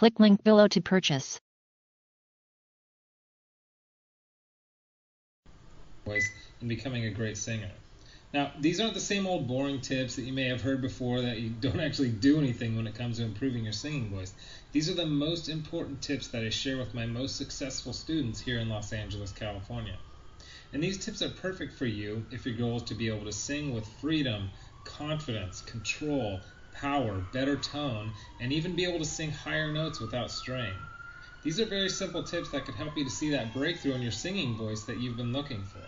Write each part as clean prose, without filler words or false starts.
Click link below to purchase. Voice and becoming a great singer. Now, these aren't the same old boring tips that you may have heard before that you don't actually do anything when it comes to improving your singing voice. These are the most important tips that I share with my most successful students here in Los Angeles, California. And these tips are perfect for you if your goal is to be able to sing with freedom, confidence, control, power, better tone, and even be able to sing higher notes without strain. These are very simple tips that could help you to see that breakthrough in your singing voice that you've been looking for.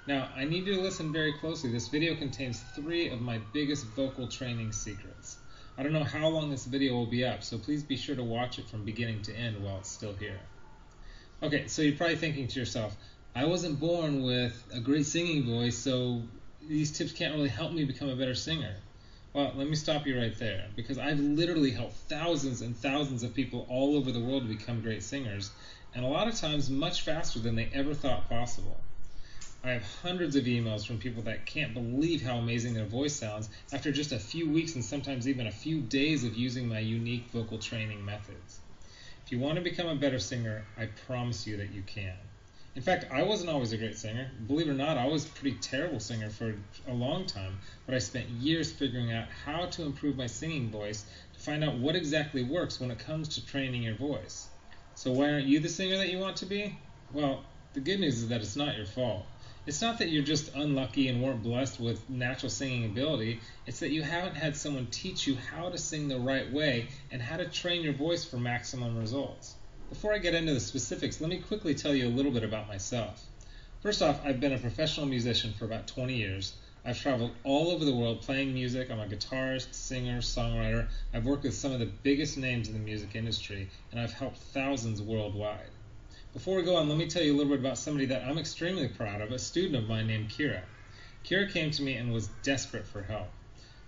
Now, I need you to listen very closely. This video contains 3 of my biggest vocal training secrets. I don't know how long this video will be up, so please be sure to watch it from beginning to end while it's still here. Okay, so you're probably thinking to yourself, I wasn't born with a great singing voice, so these tips can't really help me become a better singer. Well, let me stop you right there, because I've literally helped thousands and thousands of people all over the world become great singers, and a lot of times much faster than they ever thought possible. I have hundreds of emails from people that can't believe how amazing their voice sounds after just a few weeks and sometimes even a few days of using my unique vocal training methods. If you want to become a better singer, I promise you that you can. In fact, I wasn't always a great singer. Believe it or not, I was a pretty terrible singer for a long time, but I spent years figuring out how to improve my singing voice to find out what exactly works when it comes to training your voice. So why aren't you the singer that you want to be? Well, the good news is that it's not your fault. It's not that you're just unlucky and weren't blessed with natural singing ability. It's that you haven't had someone teach you how to sing the right way and how to train your voice for maximum results. Before I get into the specifics, let me quickly tell you a little bit about myself. First off, I've been a professional musician for about 20 years. I've traveled all over the world playing music. I'm a guitarist, singer, songwriter. I've worked with some of the biggest names in the music industry, and I've helped thousands worldwide. Before we go on, let me tell you a little bit about somebody that I'm extremely proud of, a student of mine named Kira. Kira came to me and was desperate for help.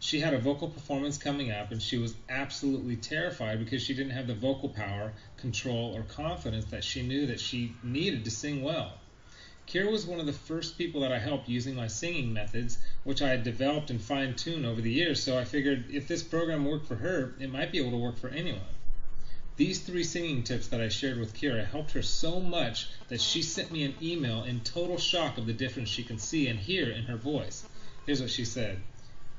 She had a vocal performance coming up and she was absolutely terrified because she didn't have the vocal power, control, or confidence that she knew that she needed to sing well. Kira was one of the first people that I helped using my singing methods, which I had developed and fine-tuned over the years, so I figured if this program worked for her, it might be able to work for anyone. These 3 singing tips that I shared with Kira helped her so much that she sent me an email in total shock of the difference she can see and hear in her voice. Here's what she said.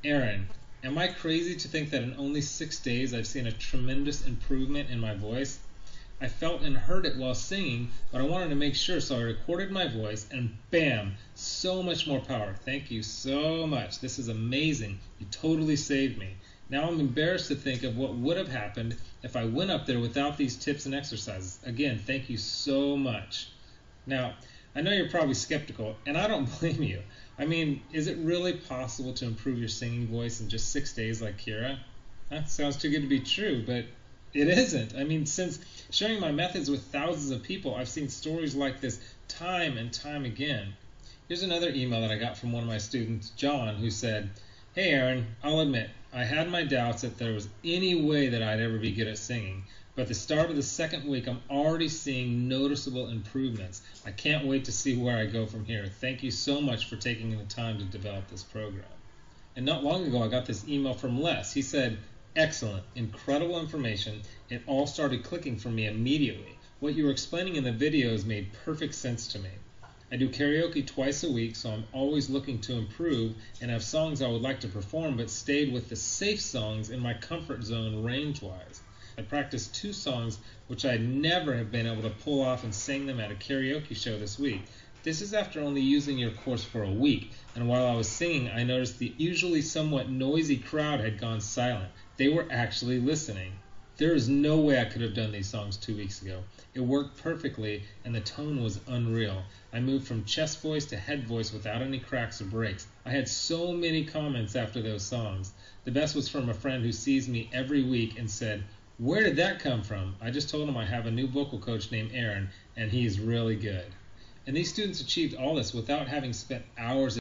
Aaron, am I crazy to think that in only 6 days I've seen a tremendous improvement in my voice? I felt and heard it while singing, but I wanted to make sure, so I recorded my voice and bam, so much more power. Thank you so much. This is amazing. You totally saved me. Now I'm embarrassed to think of what would have happened if I went up there without these tips and exercises. Again, thank you so much. Now, I know you're probably skeptical, and I don't blame you. I mean, is it really possible to improve your singing voice in just 6 days like Kira? That sounds too good to be true, but it isn't. I mean, since sharing my methods with thousands of people, I've seen stories like this time and time again. Here's another email that I got from one of my students, John, who said, Hey Aaron, I'll admit, I had my doubts that there was any way that I'd ever be good at singing, but at the start of the 2nd week, I'm already seeing noticeable improvements. I can't wait to see where I go from here. Thank you so much for taking the time to develop this program. And not long ago, I got this email from Les. He said, Excellent, incredible information. It all started clicking for me immediately. What you were explaining in the videos made perfect sense to me. I do karaoke twice a week, so I'm always looking to improve and have songs I would like to perform, but stayed with the safe songs in my comfort zone range-wise. I practiced 2 songs which I'd never have been able to pull off and sang them at a karaoke show this week. This is after only using your course for a week, and while I was singing, I noticed the usually somewhat noisy crowd had gone silent. They were actually listening. There is no way I could have done these songs 2 weeks ago. It worked perfectly, and the tone was unreal. I moved from chest voice to head voice without any cracks or breaks. I had so many comments after those songs. The best was from a friend who sees me every week and said, Where did that come from? I just told him I have a new vocal coach named Aaron, and he's really good. And these students achieved all this without having spent hours